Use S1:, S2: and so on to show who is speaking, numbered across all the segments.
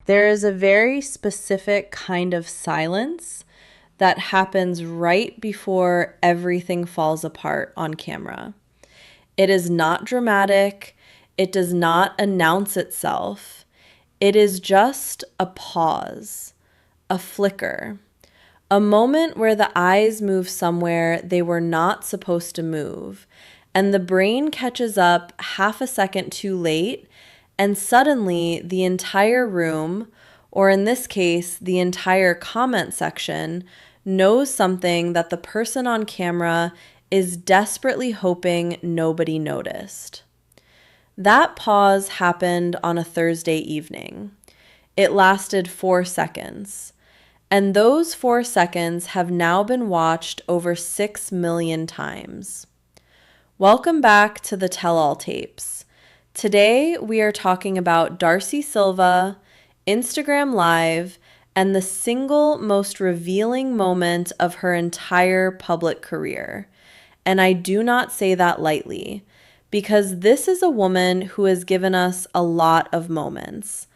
S1: There is a very specific kind of silence that happens right before everything falls apart on camera. It is not dramatic. It does not announce itself. It is just a pause, a flicker, a moment where the eyes move somewhere they were not supposed to move, and the brain catches up half a second too late, and suddenly the entire room, or in this case, the entire comment section, knows something that the person on camera is desperately hoping nobody noticed. That pause happened on a Thursday evening. It lasted 4 seconds. And those 4 seconds have now been watched over 6 million times. Welcome back to the Tell-All Tapes. Today we are talking about Darcey Silva, Instagram Live, and the single most revealing moment of her entire public career. And I do not say that lightly, because this is a woman who has given us a lot of moments.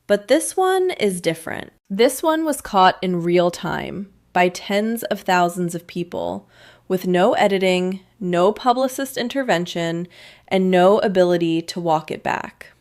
S1: But this one is different. This one was caught in real time by tens of thousands of people with no editing, no publicist intervention, and no ability to walk it back.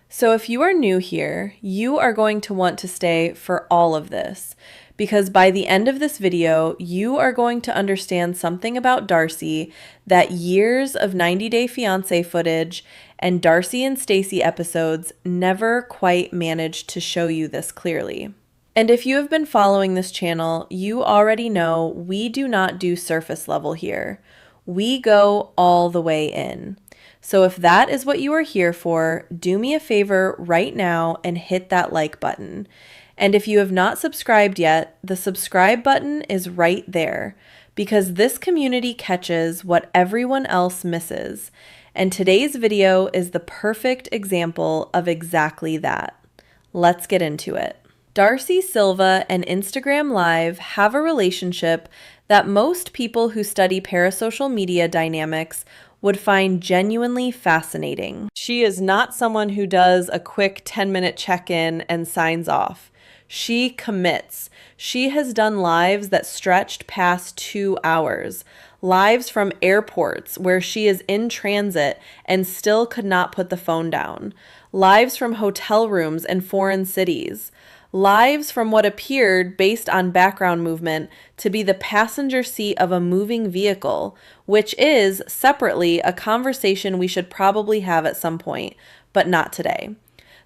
S1: So if you are new here, you are going to want to stay for all of this, because by the end of this video, you are going to understand something about Darcey that years of 90 Day Fiancé footage and Darcey and Stacey episodes never quite managed to show you this clearly. And if you have been following this channel, you already know we do not do surface level here. We go all the way in. So if that is what you are here for, do me a favor right now and hit that like button. And if you have not subscribed yet, the subscribe button is right there, because this community catches what everyone else misses. And today's video is the perfect example of exactly that. Let's get into it. Darcey Silva and Instagram Live have a relationship that most people who study parasocial media dynamics would find genuinely fascinating. She is not someone who does a quick 10-minute check-in and signs off. She commits. She has done lives that stretched past 2 hours. Lives from airports where she is in transit and still could not put the phone down. Lives from hotel rooms in foreign cities. Lives from what appeared, based on background movement, to be the passenger seat of a moving vehicle, which is, separately, a conversation we should probably have at some point, but not today.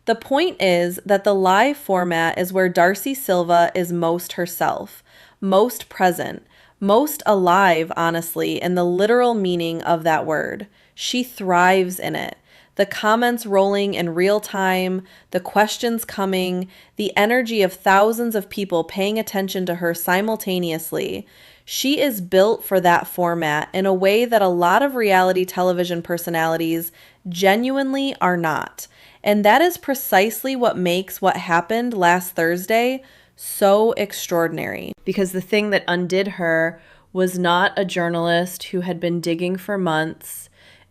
S1: The point is that the live format is where Darcey Silva is most herself, most present, most alive, honestly, in the literal meaning of that word. She thrives in it. The comments rolling in real time, the questions coming, the energy of thousands of people paying attention to her simultaneously. She is built for that format in a way that a lot of reality television personalities genuinely are not. And that is precisely what makes what happened last Thursday so extraordinary. Because the thing that undid her was not a journalist who had been digging for months.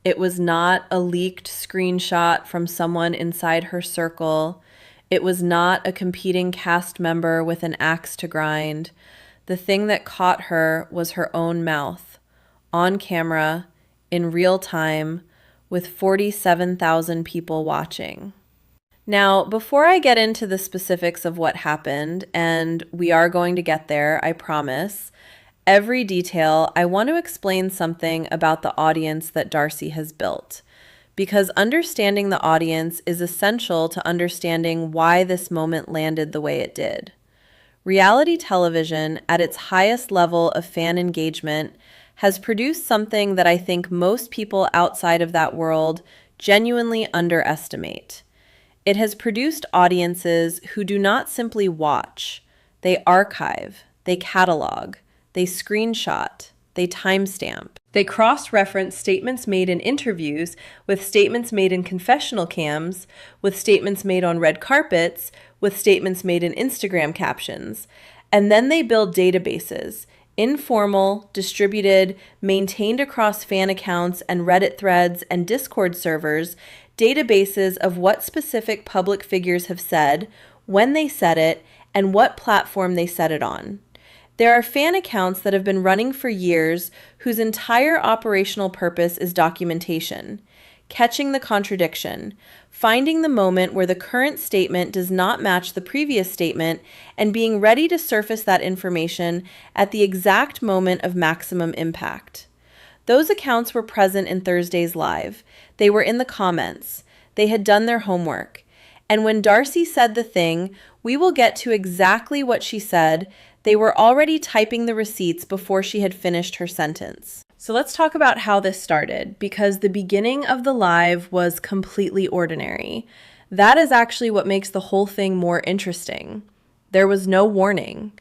S1: It was not a leaked screenshot from someone inside her circle. It was not a competing cast member with an axe to grind. The thing that caught her was her own mouth, on camera, in real time, with 47,000 people watching. Now, before I get into the specifics of what happened, and we are going to get there, I promise, every detail, I want to explain something about the audience that Darcey has built, because understanding the audience is essential to understanding why this moment landed the way it did. Reality television, at its highest level of fan engagement, has produced something that I think most people outside of that world genuinely underestimate. It has produced audiences who do not simply watch, they archive, they catalog, they screenshot, they timestamp. They cross-reference statements made in interviews with statements made in confessional cams, with statements made on red carpets, with statements made in Instagram captions. And then they build databases, informal, distributed, maintained across fan accounts and Reddit threads and Discord servers, databases of what specific public figures have said, when they said it, and what platform they said it on. There are fan accounts that have been running for years whose entire operational purpose is documentation, catching the contradiction, finding the moment where the current statement does not match the previous statement, and being ready to surface that information at the exact moment of maximum impact. Those accounts were present in Thursday's live. They were in the comments. They had done their homework. And when Darcey said the thing, we will get to exactly what she said, they were already typing the receipts before she had finished her sentence. So let's talk about how this started, because the beginning of the live was completely ordinary. That is actually what makes the whole thing more interesting. There was no warning.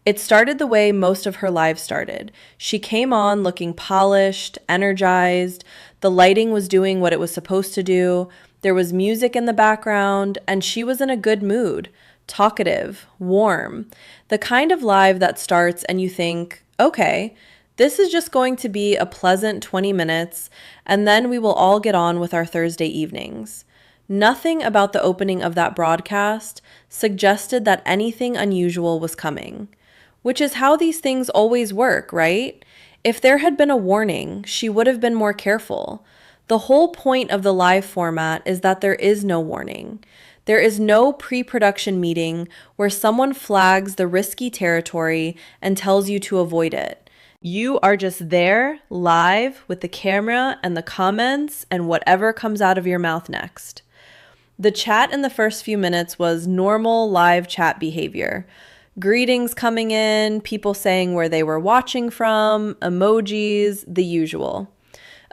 S1: It started the way most of her lives started. She came on looking polished, energized, the lighting was doing what it was supposed to do, there was music in the background, and she was in a good mood, talkative, warm, the kind of live that starts and you think, okay, this is just going to be a pleasant 20 minutes, and then we will all get on with our Thursday evenings. Nothing about the opening of that broadcast suggested that anything unusual was coming, which is how these things always work, right? If there had been a warning, she would have been more careful. The whole point of the live format is that there is no warning. There is no pre-production meeting where someone flags the risky territory and tells you to avoid it. You are just there, live, with the camera and the comments and whatever comes out of your mouth next. The chat in the first few minutes was normal live chat behavior. Greetings coming in, people saying where they were watching from, emojis, the usual.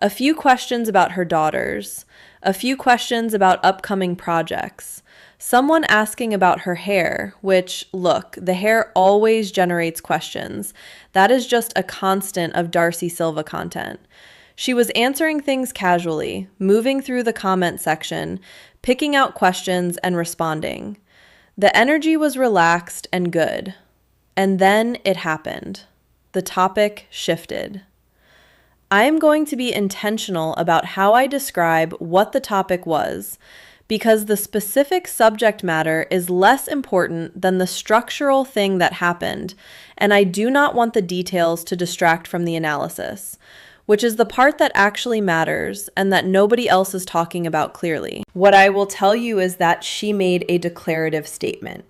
S1: A few questions about her daughters. A few questions about upcoming projects. Someone asking about her hair, which, look, the hair always generates questions. That is just a constant of Darcey Silva content. She was answering things casually, moving through the comment section, picking out questions and responding. The energy was relaxed and good. And then it happened. The topic shifted. I am going to be intentional about how I describe what the topic was, because the specific subject matter is less important than the structural thing that happened, and I do not want the details to distract from the analysis, which is the part that actually matters and that nobody else is talking about clearly. What I will tell you is that she made a declarative statement,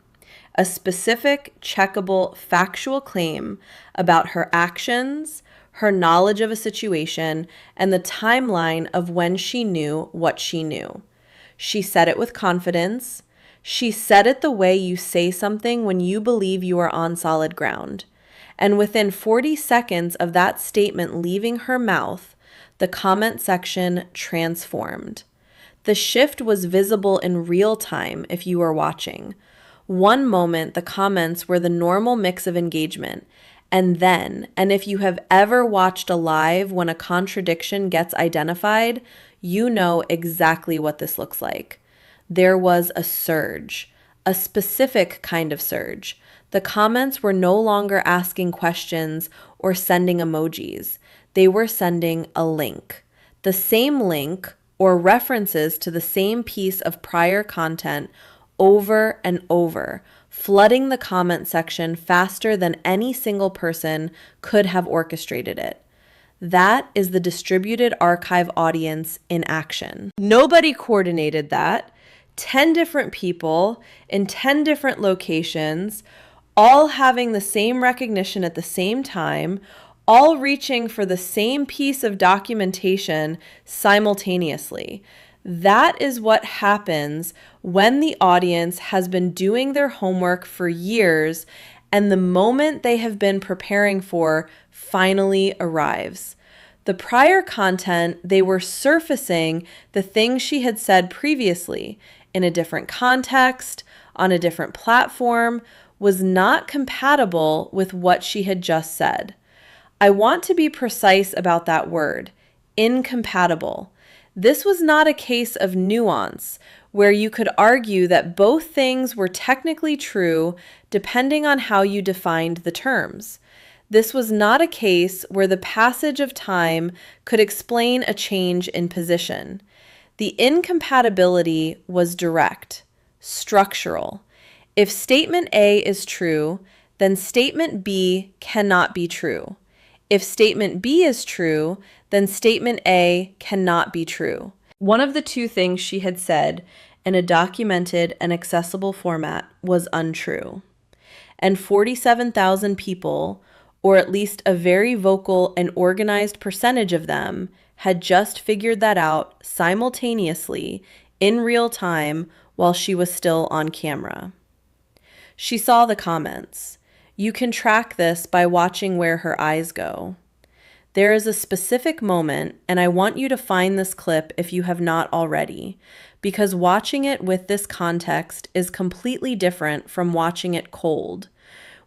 S1: a specific, checkable, factual claim about her actions, her knowledge of a situation, and the timeline of when she knew what she knew. She said it with confidence. She said it the way you say something when you believe you are on solid ground. And within 40 seconds of that statement leaving her mouth, the comment section transformed. The shift was visible in real time if you were watching. One moment, the comments were the normal mix of engagement. And if you have ever watched a live when a contradiction gets identified, you know exactly what this looks like. There was a surge, a specific kind of surge. The comments were no longer asking questions or sending emojis. They were sending a link. The same link or references to the same piece of prior content over and over, flooding the comment section faster than any single person could have orchestrated it. That is the distributed archive audience in action. Nobody coordinated that. 10 different people in 10 different locations, all having the same recognition at the same time, all reaching for the same piece of documentation simultaneously. That is what happens when the audience has been doing their homework for years and the moment they have been preparing for finally arrives. The prior content, they were surfacing the things she had said previously in a different context, on a different platform, was not compatible with what she had just said. I want to be precise about that word, incompatible. This was not a case of nuance, where you could argue that both things were technically true depending on how you defined the terms. This was not a case where the passage of time could explain a change in position. The incompatibility was direct, structural. If statement A is true, then statement B cannot be true. If statement B is true, then statement A cannot be true. One of the two things she had said in a documented and accessible format was untrue. And 47,000 people, or at least a very vocal and organized percentage of them, had just figured that out simultaneously in real time while she was still on camera. She saw the comments. You can track this by watching where her eyes go. There is a specific moment, and I want you to find this clip if you have not already, because watching it with this context is completely different from watching it cold,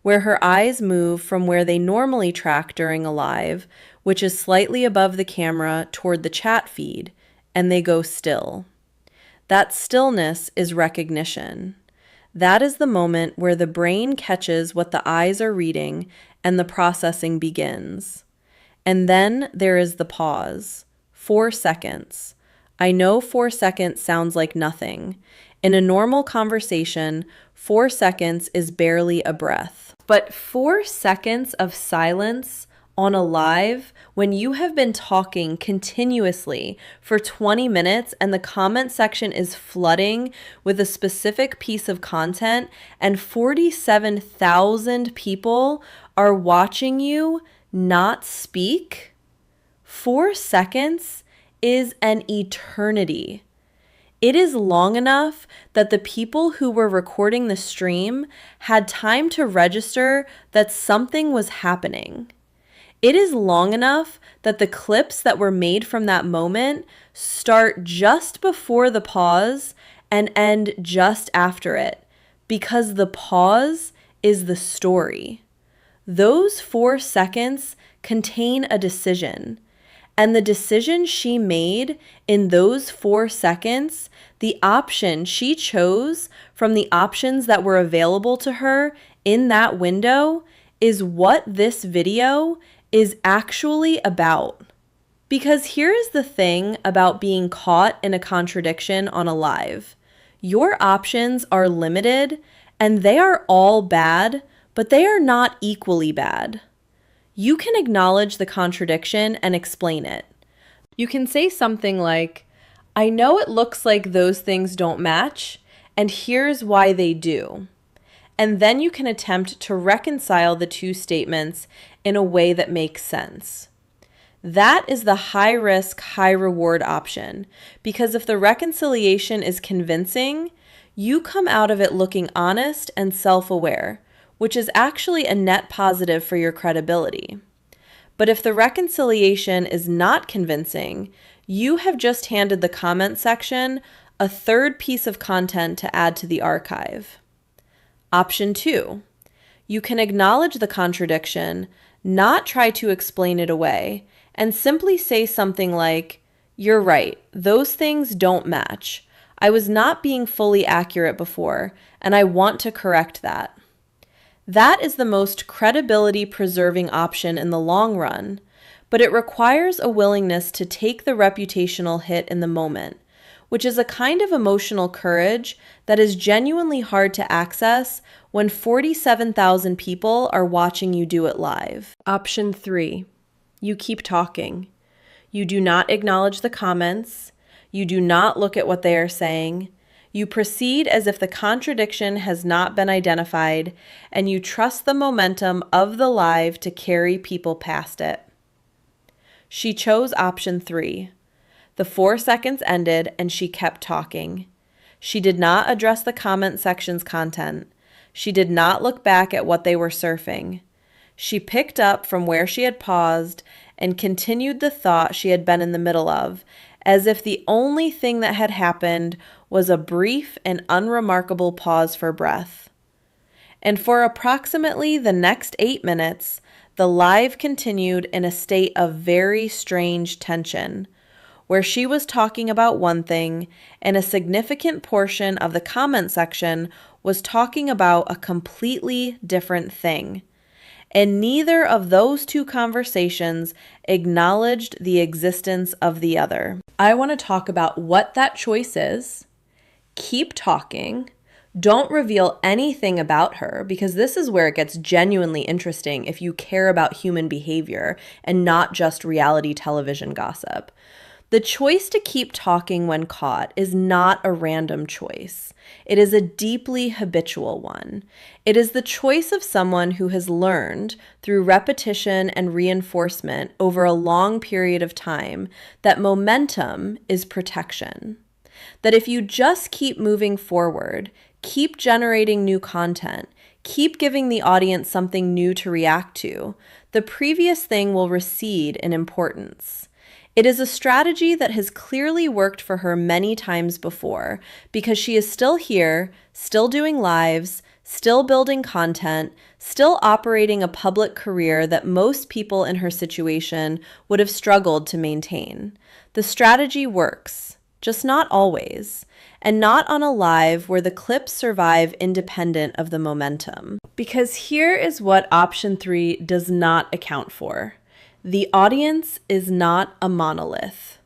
S1: where her eyes move from where they normally track during a live, which is slightly above the camera toward the chat feed, and they go still. That stillness is recognition. That is the moment where the brain catches what the eyes are reading and the processing begins. And then there is the pause. 4 seconds. I know 4 seconds sounds like nothing. In a normal conversation, 4 seconds is barely a breath. But 4 seconds of silence on a live when you have been talking continuously for 20 minutes and the comment section is flooding with a specific piece of content and 47,000 people are watching you not speak, 4 seconds is an eternity. It is long enough that the people who were recording the stream had time to register that something was happening. It is long enough that the clips that were made from that moment start just before the pause and end just after it, because the pause is the story. Those 4 seconds contain a decision, and the decision she made in those 4 seconds, the option she chose from the options that were available to her in that window, is what this video is actually about. Because here is the thing about being caught in a contradiction on a live. Your options are limited, and they are all bad, but they are not equally bad. You can acknowledge the contradiction and explain it. You can say something like, I know it looks like those things don't match, and here's why they do. And then you can attempt to reconcile the two statements in a way that makes sense. That is the high-risk, high-reward option, because if the reconciliation is convincing, you come out of it looking honest and self-aware, which is actually a net positive for your credibility. But if the reconciliation is not convincing, you have just handed the comment section a third piece of content to add to the archive. Option 2, you can acknowledge the contradiction, not try to explain it away, and simply say something like, you're right, those things don't match. I was not being fully accurate before, and I want to correct that. That is the most credibility-preserving option in the long run, but it requires a willingness to take the reputational hit in the moment, which is a kind of emotional courage that is genuinely hard to access when 47,000 people are watching you do it live. Option 3, you keep talking. You do not acknowledge the comments. You do not look at what they are saying. You proceed as if the contradiction has not been identified, and you trust the momentum of the live to carry people past it. She chose option 3. The 4 seconds ended and she kept talking. She did not address the comment section's content. She did not look back at what they were surfing. She picked up from where she had paused and continued the thought she had been in the middle of, as if the only thing that had happened was a brief and unremarkable pause for breath. And for approximately the next 8 minutes, the live continued in a state of very strange tension, where she was talking about one thing and a significant portion of the comment section was talking about a completely different thing. And neither of those two conversations acknowledged the existence of the other. I want to talk about what that choice is, keep talking, Don't reveal anything about her, because this is where it gets genuinely interesting if you care about human behavior and not just reality television gossip. The choice to keep talking when caught is not a random choice. It is a deeply habitual one. It is the choice of someone who has learned through repetition and reinforcement over a long period of time that momentum is protection. That if you just keep moving forward, keep generating new content, keep giving the audience something new to react to, the previous thing will recede in importance. It is a strategy that has clearly worked for her many times before, because she is still here, still doing lives, still building content, still operating a public career that most people in her situation would have struggled to maintain. The strategy works, just not always, and not on a live where the clips survive independent of the momentum. Because here is what option 3 does not account for. The audience is not a monolith.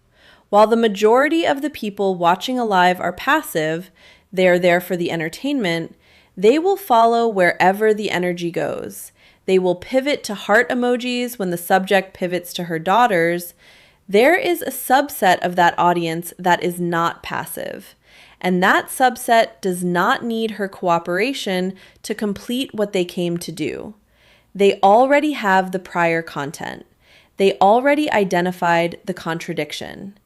S1: While the majority of the people watching a live are passive, they are there for the entertainment, they will follow wherever the energy goes. They will pivot to heart emojis when the subject pivots to her daughters. There is a subset of that audience that is not passive, and that subset does not need her cooperation to complete what they came to do. They already have the prior content. They already identified the contradiction.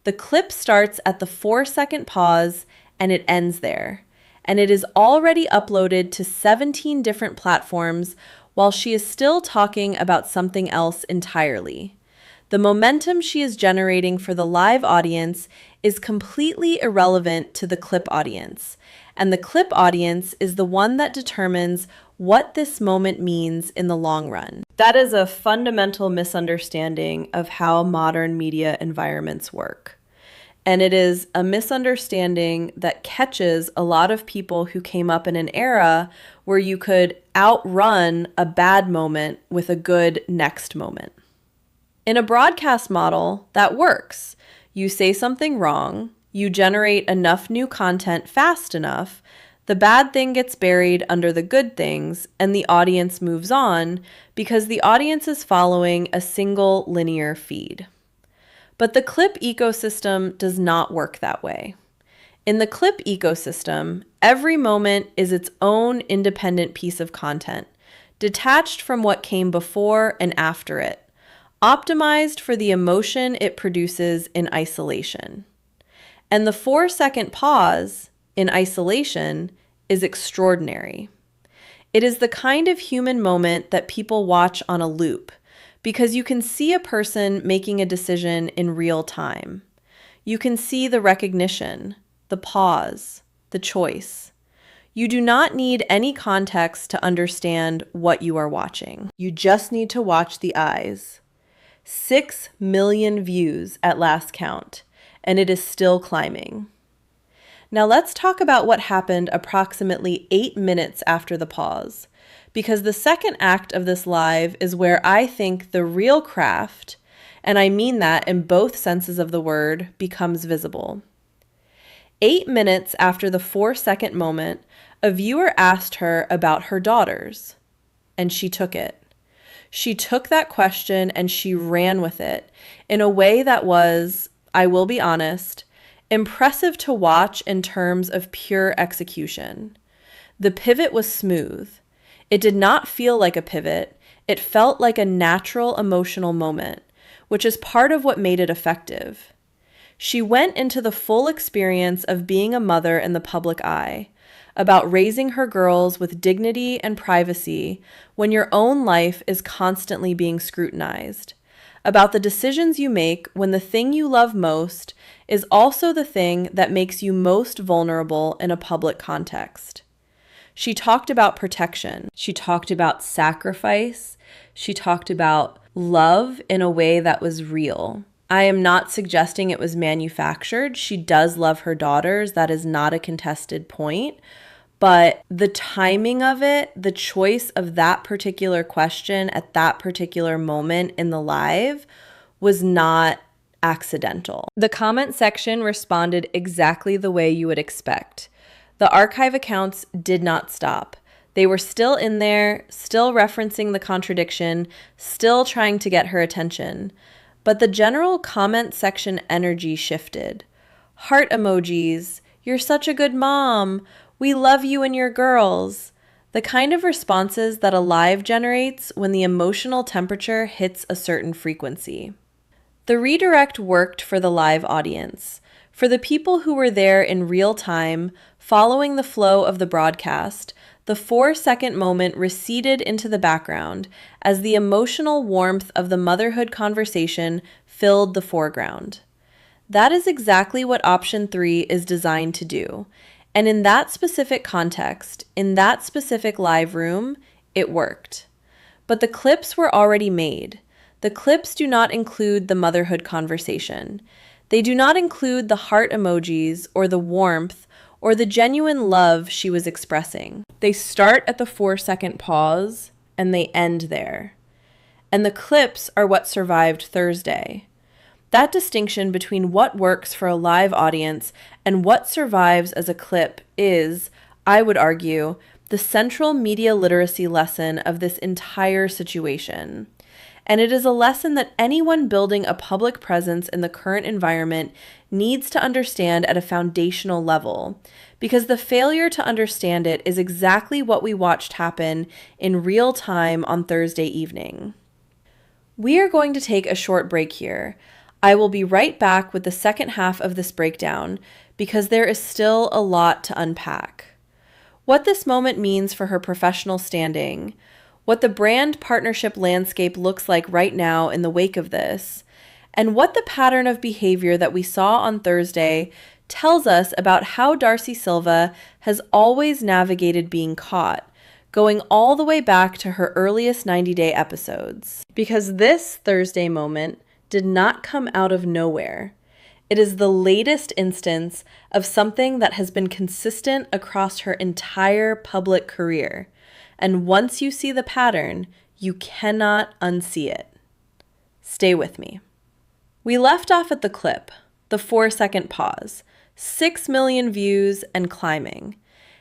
S1: The clip starts at the 4-second pause and it ends there, and it is already uploaded to 17 different platforms while she is still talking about something else entirely. The momentum she is generating for the live audience is completely irrelevant to the clip audience, and the clip audience is the one that determines what this moment means in the long run. That is a fundamental misunderstanding of how modern media environments work. And it is a misunderstanding that catches a lot of people who came up in an era where you could outrun a bad moment with a good next moment. In a broadcast model, that works. You say something wrong, you generate enough new content fast enough, the bad thing gets buried under the good things, and the audience moves on because the audience is following a single linear feed. But the clip ecosystem does not work that way. In the clip ecosystem, every moment is its own independent piece of content, detached from what came before and after it, optimized for the emotion it produces in isolation. And the 4-second pause in isolation is extraordinary. It is the kind of human moment that people watch on a loop, because you can see a person making a decision in real time. You can see the recognition, the pause, the choice. You do not need any context to understand what you are watching. You just need to watch the eyes. 6 million views at last count, and it is still climbing. Now let's talk about what happened approximately 8 minutes after the pause, because the second act of this live is where I think the real craft, and I mean that in both senses of the word, becomes visible. 8 minutes after the 4-second moment, a viewer asked her about her daughters, and she took it. She took that question and she ran with it in a way that was, I will be honest, impressive to watch in terms of pure execution. The pivot was smooth. It did not feel like a pivot. It felt like a natural emotional moment, which is part of what made it effective. She went into the full experience of being a mother in the public eye, about raising her girls with dignity and privacy when your own life is constantly being scrutinized, about the decisions you make when the thing you love most is also the thing that makes you most vulnerable in a public context. She talked about protection. She talked about sacrifice. She talked about love in a way that was real. I am not suggesting it was manufactured. She does love her daughters. That is not a contested point. But the timing of it, the choice of that particular question at that particular moment in the live was not accidental. The comment section responded exactly the way you would expect. The archive accounts did not stop. They were still in there, still referencing the contradiction, still trying to get her attention. But the general comment section energy shifted. Heart emojis, "You're such a good mom," "We love you and your girls." The kind of responses that a live generates when the emotional temperature hits a certain frequency. The redirect worked for the live audience. For the people who were there in real time, following the flow of the broadcast, the 4-second moment receded into the background as the emotional warmth of the motherhood conversation filled the foreground. That is exactly what option 3 is designed to do. And in that specific context, in that specific live room, it worked. But the clips were already made. The clips do not include the motherhood conversation. They do not include the heart emojis or the warmth or the genuine love she was expressing. They start at the 4-second pause and they end there. And the clips are what survived Thursday. That distinction between what works for a live audience and what survives as a clip is, I would argue, the central media literacy lesson of this entire situation. And it is a lesson that anyone building a public presence in the current environment needs to understand at a foundational level, because the failure to understand it is exactly what we watched happen in real time on Thursday evening. We are going to take a short break here. I will be right back with the second half of this breakdown because there is still a lot to unpack. What this moment means for her professional standing, what the brand partnership landscape looks like right now in the wake of this, and what the pattern of behavior that we saw on Thursday tells us about how Darcey Silva has always navigated being caught, going all the way back to her earliest 90-day episodes. Because this Thursday moment did not come out of nowhere. It is the latest instance of something that has been consistent across her entire public career. And once you see the pattern, you cannot unsee it. Stay with me. We left off at the clip, the 4-second pause, 6 million views and climbing.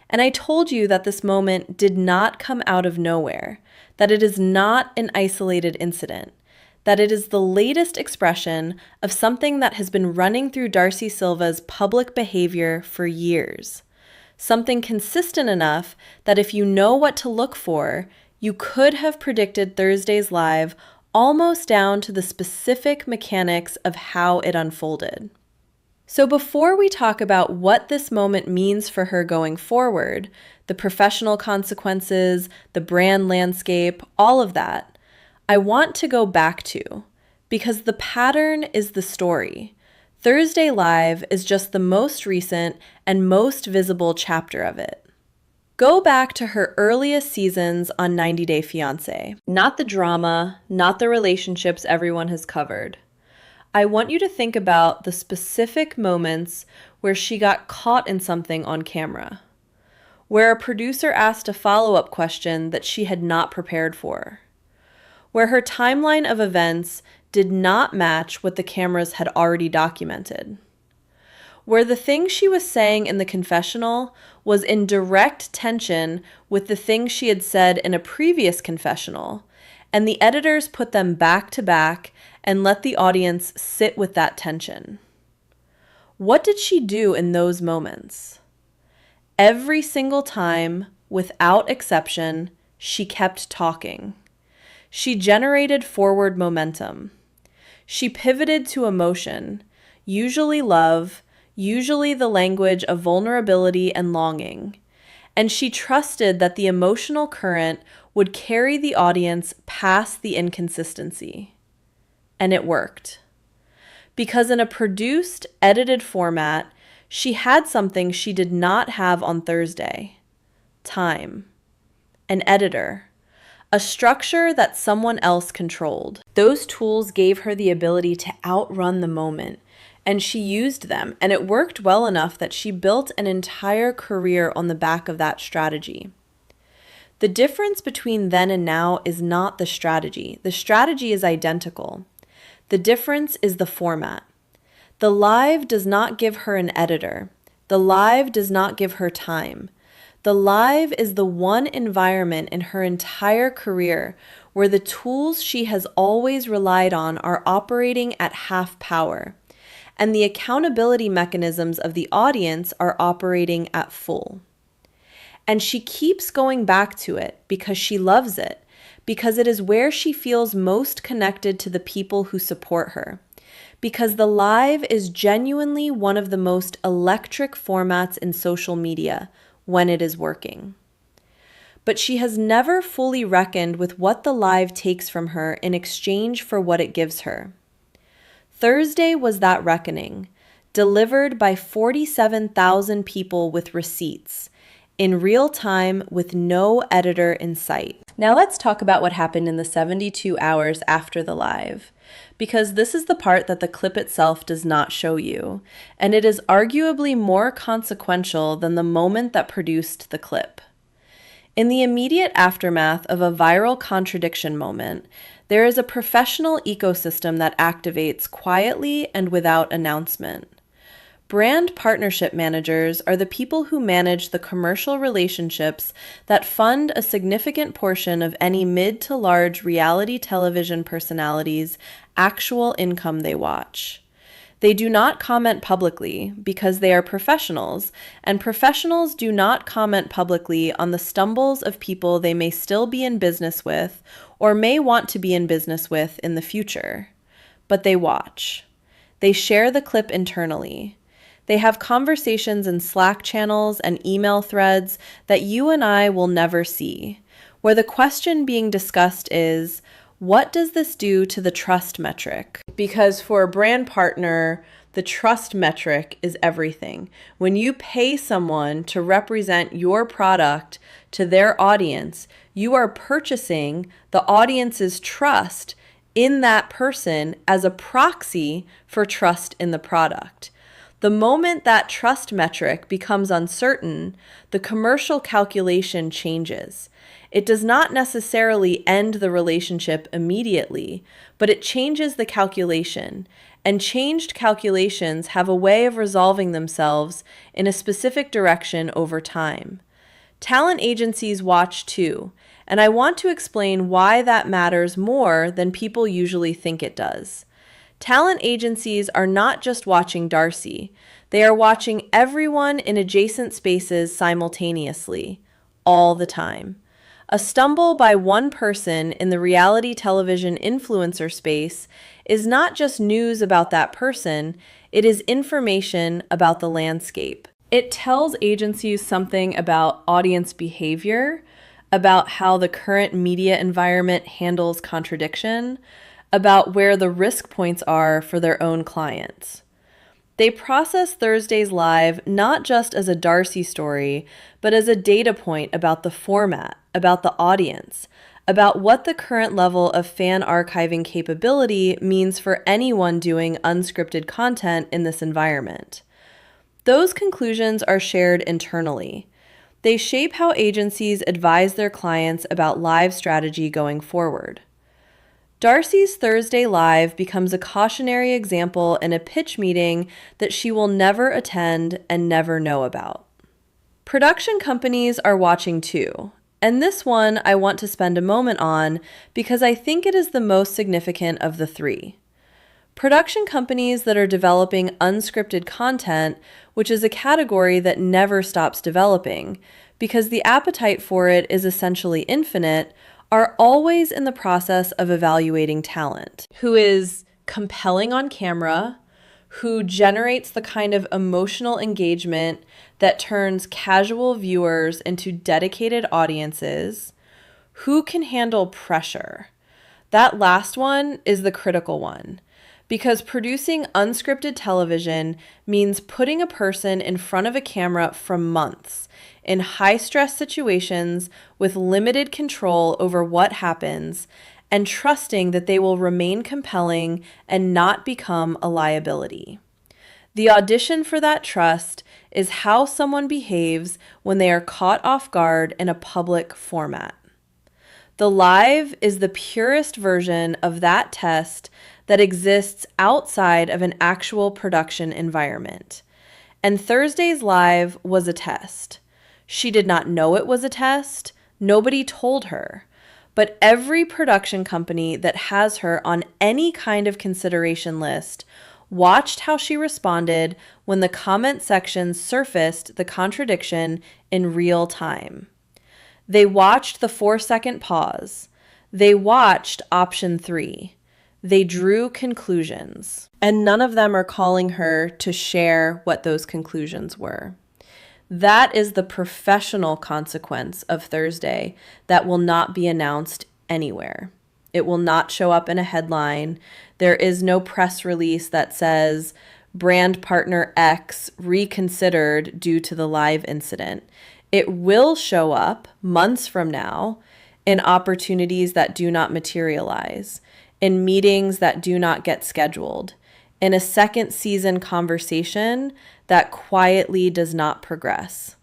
S1: And I told you that this moment did not come out of nowhere, that it is not an isolated incident, that it is the latest expression of something that has been running through Darcey Silva's public behavior for years. Something consistent enough that if you know what to look for, you could have predicted Thursday's live almost down to the specific mechanics of how it unfolded. So before we talk about what this moment means for her going forward, the professional consequences, the brand landscape, all of that, I want to go back to, because the pattern is the story. Thursday Live is just the most recent and most visible chapter of it. Go back to her earliest seasons on 90 Day Fiancé. Not the drama, not the relationships everyone has covered. I want you to think about the specific moments where she got caught in something on camera, where a producer asked a follow-up question that she had not prepared for, where her timeline of events did not match what the cameras had already documented, where the thing she was saying in the confessional was in direct tension with the thing she had said in a previous confessional, and the editors put them back to back and let the audience sit with that tension. What did she do in those moments? Every single time, without exception, she kept talking. She generated forward momentum. She pivoted to emotion, usually love, usually the language of vulnerability and longing, and she trusted that the emotional current would carry the audience past the inconsistency. And it worked. Because in a produced, edited format, she had something she did not have on Thursday: time, an editor, a structure that someone else controlled. Those tools gave her the ability to outrun the moment, and she used them, and it worked well enough that she built an entire career on the back of that strategy. The difference between then and now is not the strategy. The strategy is identical. The difference is the format. The live does not give her an editor. The live does not give her time. The live is the one environment in her entire career where the tools she has always relied on are operating at half power, and the accountability mechanisms of the audience are operating at full. And she keeps going back to it because she loves it, because it is where she feels most connected to the people who support her, because the live is genuinely one of the most electric formats in social media when it is working. But she has never fully reckoned with what the live takes from her in exchange for what it gives her. Thursday was that reckoning, delivered by 47,000 people with receipts, in real time with no editor in sight. Now let's talk about what happened in the 72 hours after the live, because this is the part that the clip itself does not show you, and it is arguably more consequential than the moment that produced the clip. In the immediate aftermath of a viral contradiction moment, there is a professional ecosystem that activates quietly and without announcement. Brand partnership managers are the people who manage the commercial relationships that fund a significant portion of any mid to large reality television personalities' actual income they watch. They do not comment publicly because they are professionals, and professionals do not comment publicly on the stumbles of people they may still be in business with or may want to be in business with in the future. But they watch. They share the clip internally. They have conversations in Slack channels and email threads that you and I will never see, where the question being discussed is, what does this do to the trust metric? Because for a brand partner, the trust metric is everything. When you pay someone to represent your product to their audience, you are purchasing the audience's trust in that person as a proxy for trust in the product. The moment that trust metric becomes uncertain, the commercial calculation changes. It does not necessarily end the relationship immediately, but it changes the calculation, and changed calculations have a way of resolving themselves in a specific direction over time. Talent agencies watch too, and I want to explain why that matters more than people usually think it does. Talent agencies are not just watching Darcey. They are watching everyone in adjacent spaces simultaneously, all the time. A stumble by one person in the reality television influencer space is not just news about that person, it is information about the landscape. It tells agencies something about audience behavior, about how the current media environment handles contradiction, about where the risk points are for their own clients. They process Thursday's live not just as a Darcey story, but as a data point about the format, about the audience, about what the current level of fan archiving capability means for anyone doing unscripted content in this environment. Those conclusions are shared internally. They shape how agencies advise their clients about live strategy going forward. Darcey's Thursday Live becomes a cautionary example in a pitch meeting that she will never attend and never know about. Production companies are watching too, and this one I want to spend a moment on because I think it is the most significant of the three. Production companies that are developing unscripted content, which is a category that never stops developing, because the appetite for it is essentially infinite, are always in the process of evaluating talent, who is compelling on camera, who generates the kind of emotional engagement that turns casual viewers into dedicated audiences, who can handle pressure. That last one is the critical one, because producing unscripted television means putting a person in front of a camera for months in high-stress situations with limited control over what happens and trusting that they will remain compelling and not become a liability. The audition for that trust is how someone behaves when they are caught off guard in a public format. The live is the purest version of that test that exists outside of an actual production environment. And Thursday's live was a test. She did not know it was a test. Nobody told her. But every production company that has her on any kind of consideration list watched how she responded when the comment section surfaced the contradiction in real time. They watched the 4-second pause. They watched option 3. They drew conclusions. And none of them are calling her to share what those conclusions were. That is the professional consequence of Thursday that will not be announced anywhere. It will not show up in a headline. There is no press release that says brand partner X reconsidered due to the live incident. It will show up months from now in opportunities that do not materialize, in meetings that do not get scheduled, in a second season conversation that quietly does not progress.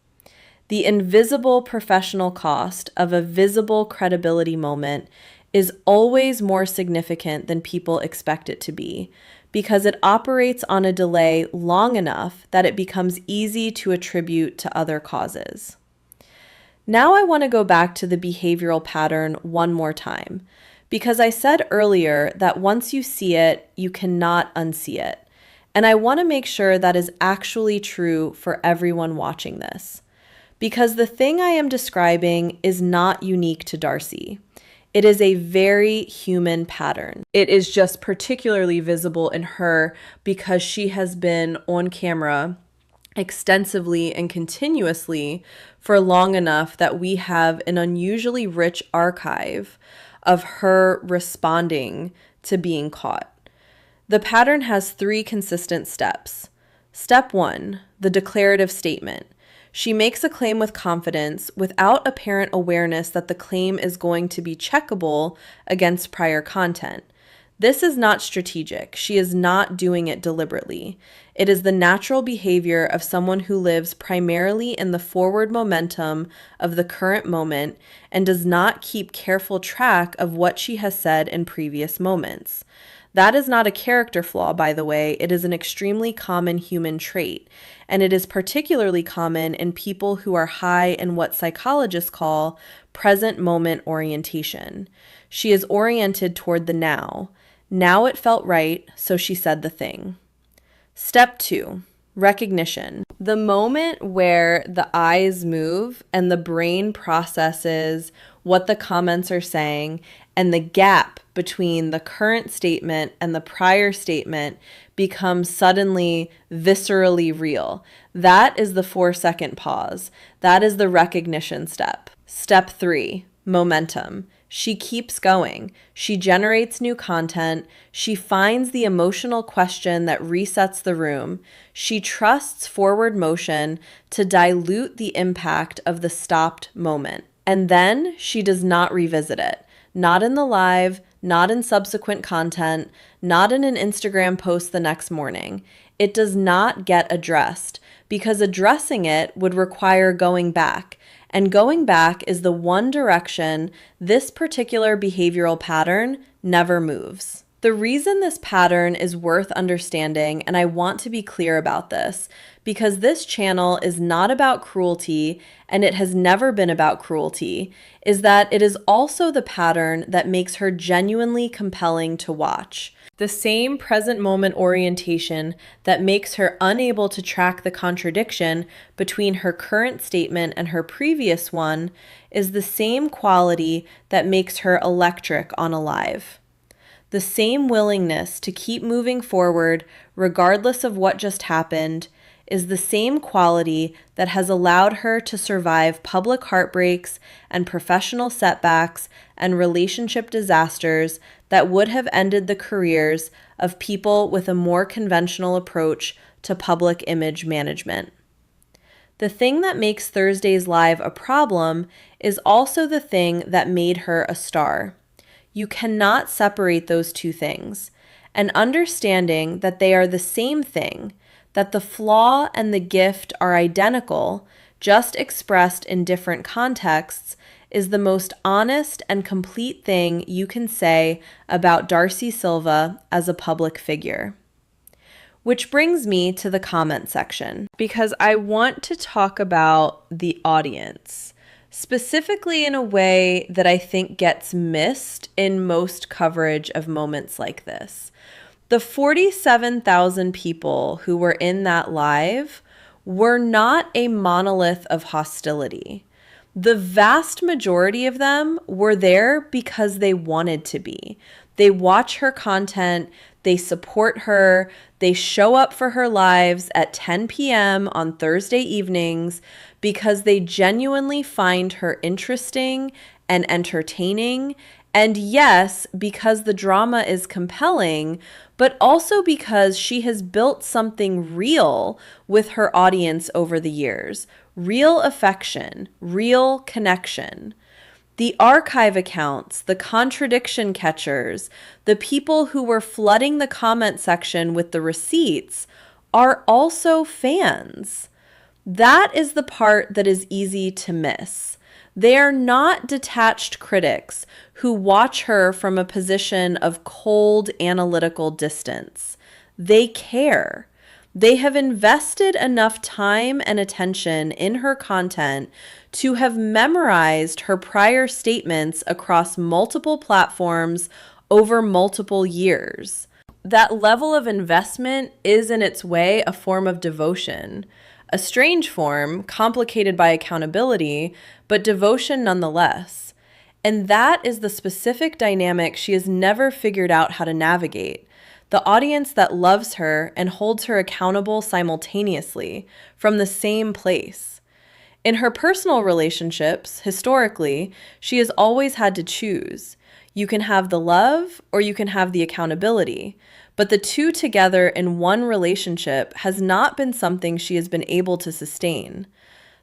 S1: The invisible professional cost of a visible credibility moment is always more significant than people expect it to be, because it operates on a delay long enough that it becomes easy to attribute to other causes. Now I want to go back to the behavioral pattern one more time, because I said earlier that once you see it, you cannot unsee it. And I want to make sure that is actually true for everyone watching this, because the thing I am describing is not unique to Darcey. It is a very human pattern. It is just particularly visible in her because she has been on camera extensively and continuously for long enough that we have an unusually rich archive of her responding to being caught. The pattern has 3 consistent steps. Step 1, the declarative statement. She makes a claim with confidence without apparent awareness that the claim is going to be checkable against prior content. This is not strategic. She is not doing it deliberately. It is the natural behavior of someone who lives primarily in the forward momentum of the current moment and does not keep careful track of what she has said in previous moments. That is not a character flaw, by the way. It is an extremely common human trait, and it is particularly common in people who are high in what psychologists call present moment orientation. She is oriented toward the now. Now it felt right, so she said the thing. Step 2, recognition. The moment where the eyes move and the brain processes what the comments are saying, and the gap between the current statement and the prior statement becomes suddenly viscerally real. That is the 4-second pause. That is the recognition step. Step 3, momentum. She keeps going. She generates new content. She finds the emotional question that resets the room. She trusts forward motion to dilute the impact of the stopped moment. And then she does not revisit it. Not in the live, not in subsequent content, not in an Instagram post the next morning. It does not get addressed because addressing it would require going back. And going back is the one direction this particular behavioral pattern never moves. The reason this pattern is worth understanding, and I want to be clear about this, because this channel is not about cruelty and it has never been about cruelty, is that it is also the pattern that makes her genuinely compelling to watch. The same present moment orientation that makes her unable to track the contradiction between her current statement and her previous one is the same quality that makes her electric on a live. The same willingness to keep moving forward regardless of what just happened is the same quality that has allowed her to survive public heartbreaks and professional setbacks and relationship disasters that would have ended the careers of people with a more conventional approach to public image management. The thing that makes Thursday's Live a problem is also the thing that made her a star. You cannot separate those two things, and understanding that they are the same thing, that the flaw and the gift are identical, just expressed in different contexts, is the most honest and complete thing you can say about Darcey Silva as a public figure. Which brings me to the comment section, because I want to talk about the audience, specifically in a way that I think gets missed in most coverage of moments like this. The 47,000 people who were in that live were not a monolith of hostility. The vast majority of them were there because they wanted to be. They watch her content, they support her, they show up for her lives at 10 p.m. on Thursday evenings because they genuinely find her interesting and entertaining. And yes, because the drama is compelling, but also because she has built something real with her audience over the years. Real affection, real connection. The archive accounts, the contradiction catchers, the people who were flooding the comment section with the receipts are also fans. That is the part that is easy to miss. They are not detached critics who watch her from a position of cold analytical distance. They care. They have invested enough time and attention in her content to have memorized her prior statements across multiple platforms over multiple years. That level of investment is in its way a form of devotion, a strange form, complicated by accountability, but devotion nonetheless. And that is the specific dynamic she has never figured out how to navigate. The audience that loves her and holds her accountable simultaneously from the same place. In her personal relationships, historically, she has always had to choose. You can have the love or you can have the accountability, but the two together in one relationship has not been something she has been able to sustain.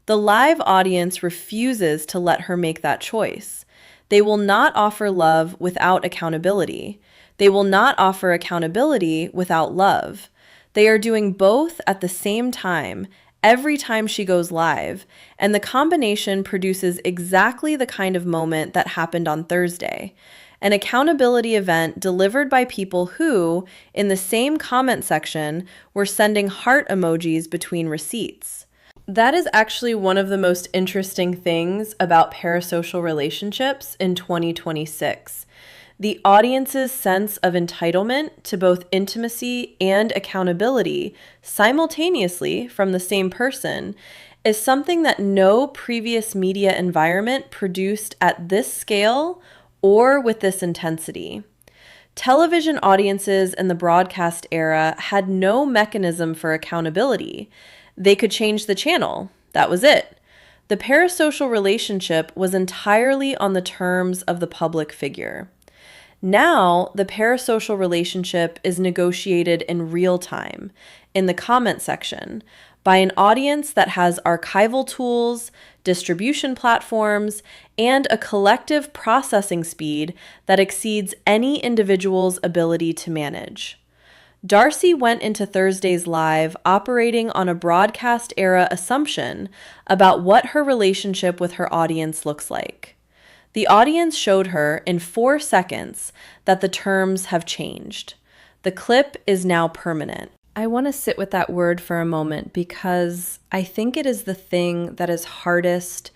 S1: The live audience refuses to let her make that choice. They will not offer love without accountability. They will not offer accountability without love. They are doing both at the same time, every time she goes live, and the combination produces exactly the kind of moment that happened on Thursday. An accountability event delivered by people who, in the same comment section, were sending heart emojis between receipts. That is actually one of the most interesting things about parasocial relationships in 2026. The audience's sense of entitlement to both intimacy and accountability simultaneously from the same person is something that no previous media environment produced at this scale or with this intensity. Television audiences in the broadcast era had no mechanism for accountability. They could change the channel. That was it. The parasocial relationship was entirely on the terms of the public figure. Now, the parasocial relationship is negotiated in real time, in the comment section, by an audience that has archival tools, distribution platforms, and a collective processing speed that exceeds any individual's ability to manage. Darcey went into Thursday's live operating on a broadcast era assumption about what her relationship with her audience looks like. The audience showed her in 4 seconds that the terms have changed. The clip is now permanent. I want to sit with that word for a moment because I think it is the thing that is hardest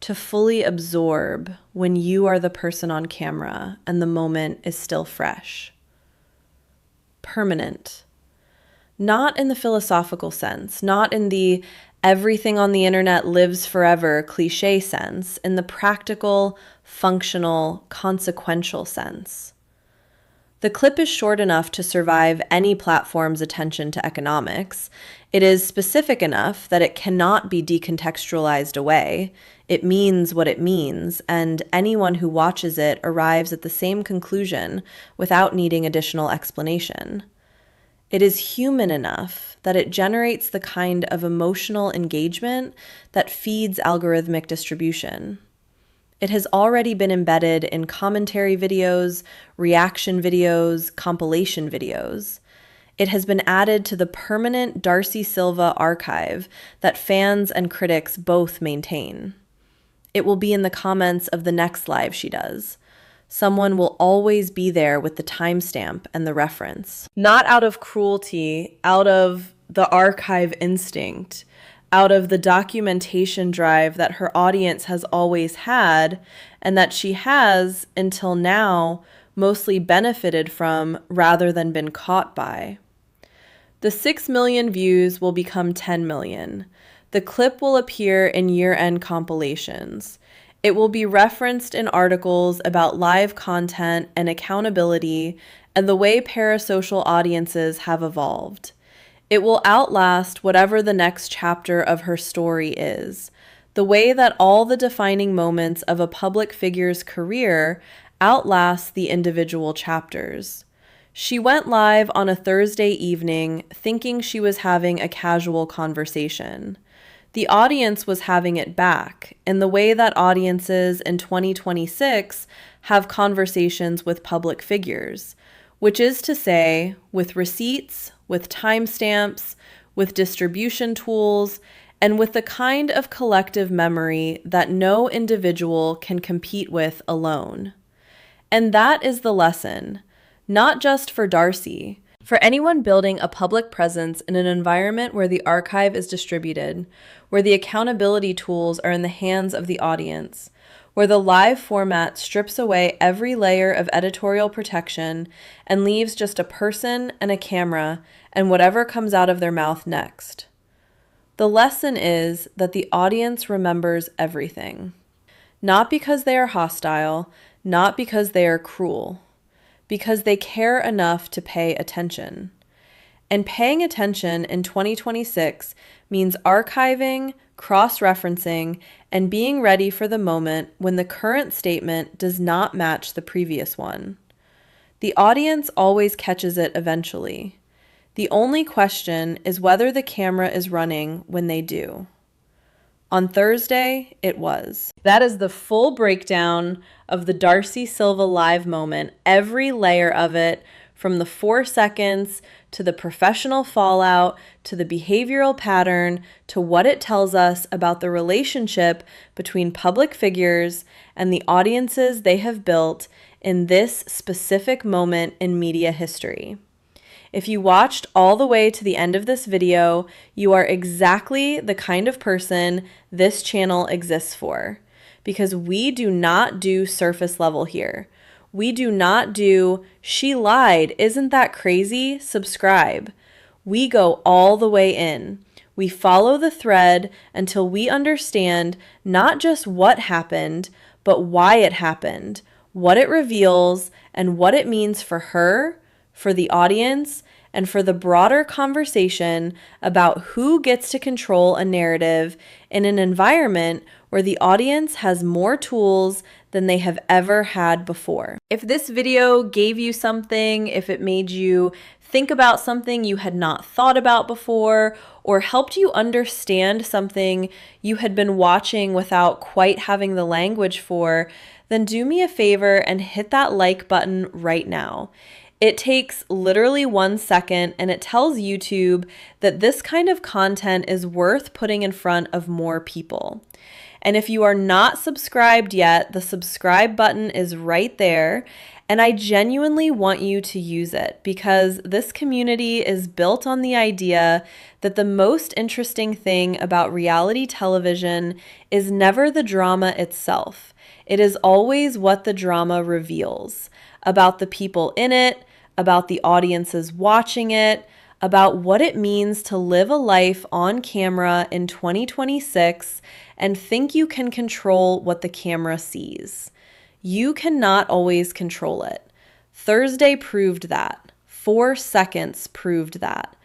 S1: to fully absorb when you are the person on camera and the moment is still fresh. Permanent. Not in the philosophical sense, not in the everything on the internet lives forever cliche sense, in the practical, functional, consequential sense. The clip is short enough to survive any platform's attention to economics. It is specific enough that it cannot be decontextualized away. It means what it means, and anyone who watches it arrives at the same conclusion without needing additional explanation. It is human enough that it generates the kind of emotional engagement that feeds algorithmic distribution. It has already been embedded in commentary videos, reaction videos, compilation videos. It has been added to the permanent Darcey Silva archive that fans and critics both maintain. It will be in the comments of the next live she does. Someone will always be there with the timestamp and the reference. Not out of cruelty, out of the archive instinct, out of the documentation drive that her audience has always had and that she has, until now, mostly benefited from rather than been caught by. The 6 million views will become 10 million. The clip will appear in year-end compilations. It will be referenced in articles about live content and accountability and the way parasocial audiences have evolved. It will outlast whatever the next chapter of her story is, the way that all the defining moments of a public figure's career outlast the individual chapters. She went live on a Thursday evening thinking she was having a casual conversation. The audience was having it back in the way that audiences in 2026 have conversations with public figures, which is to say, with receipts, with timestamps, with distribution tools, and with the kind of collective memory that no individual can compete with alone. And that is the lesson, not just for Darcey. For anyone building a public presence in an environment where the archive is distributed, where the accountability tools are in the hands of the audience, where the live format strips away every layer of editorial protection and leaves just a person and a camera and whatever comes out of their mouth next. The lesson is that the audience remembers everything. Not because they are hostile, not because they are cruel, because they care enough to pay attention. And paying attention in 2026 means archiving, cross-referencing, and being ready for the moment when the current statement does not match the previous one. The audience always catches it eventually. The only question is whether the camera is running when they do. On Thursday, it was. That is the full breakdown of the Darcey Silva live moment, every layer of it, from the 4 seconds to the professional fallout, to the behavioral pattern, to what it tells us about the relationship between public figures and the audiences they have built in this specific moment in media history. If you watched all the way to the end of this video, you are exactly the kind of person this channel exists for, because we do not do surface level here. We do not do, she lied, isn't that crazy? Subscribe. We go all the way in. We follow the thread until we understand not just what happened, but why it happened, what it reveals, and what it means for her, for the audience, and for the broader conversation about who gets to control a narrative in an environment where the audience has more tools than they have ever had before. If this video gave you something, if it made you think about something you had not thought about before, or helped you understand something you had been watching without quite having the language for, then do me a favor and hit that like button right now. It takes literally 1 second and it tells YouTube that this kind of content is worth putting in front of more people. And if you are not subscribed yet, the subscribe button is right there. And I genuinely want you to use it because this community is built on the idea that the most interesting thing about reality television is never the drama itself. It is always what the drama reveals about the people in it, about the audiences watching it, about what it means to live a life on camera in 2026 and think you can control what the camera sees. You cannot always control it. Thursday proved that. 4 seconds proved that.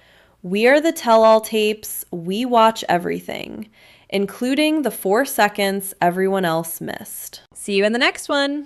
S1: We are the tell-all tapes. We watch everything, including the 4 seconds everyone else missed. See you in the next one.